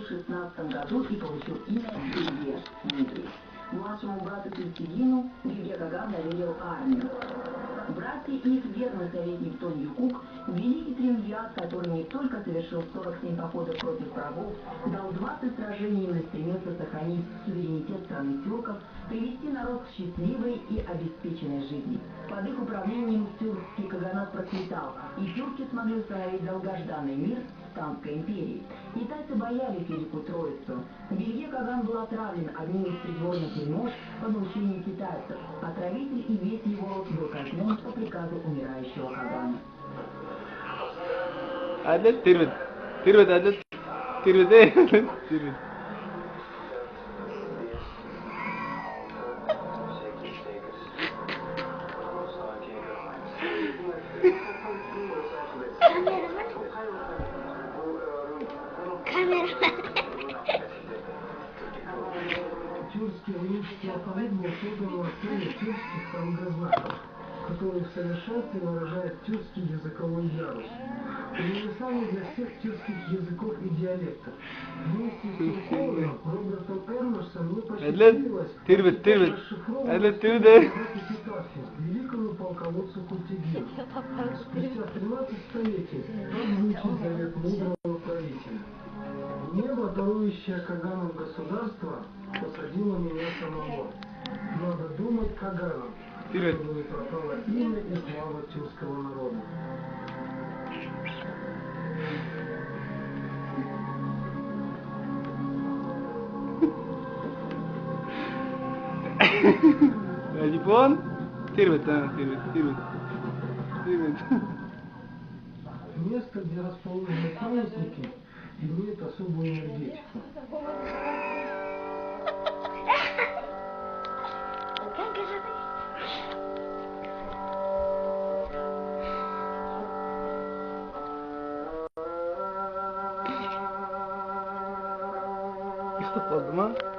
в 16 году и получил имя Белье Дмитрий. Младшему брату Тюльскигину Белье Каган доверил армию. Братья и их верный советник Тон Юкук – великий триумвират, который не только совершил 47 походов против врагов, дал 20 сражений и стремился сохранить суверенитет страны тюрков, привести народ к счастливой и обеспеченной жизни. Под их управлением тюркский каганат процветал, и тюрки смогли установить долгожданный мир в Танской империи. Китайцы боялись Великую Троицу. Белье Каган был отравлен одним из придворных вельмож по наущению китайцев. Отравитель и весь его род был казнен по приказу умирающего Кагана. Adlet Tirmidh. Adlet Tirmidh. Тюркский рунический алфавит был создан на основе тюркских самознаков, которые в совершенстве выражают тюркский языковой ярус. Универсальный для всех тюркских языков и диалектов. Вместе с Тюрковым Робертом Эрмерсом мне посчастливилось расшифровывать великому полководцу Культигину. Спустя 13 столетий так звучит завет мудрого правителя. Небо, дарующее Каганом государство, посадило меня самого. Надо думать Каганом, чтобы не пропало имя и слава тюркского народа. Телефон? Tirmidh. Место, где расположены памятники, имеет особую энергетику. İşte oldu mu?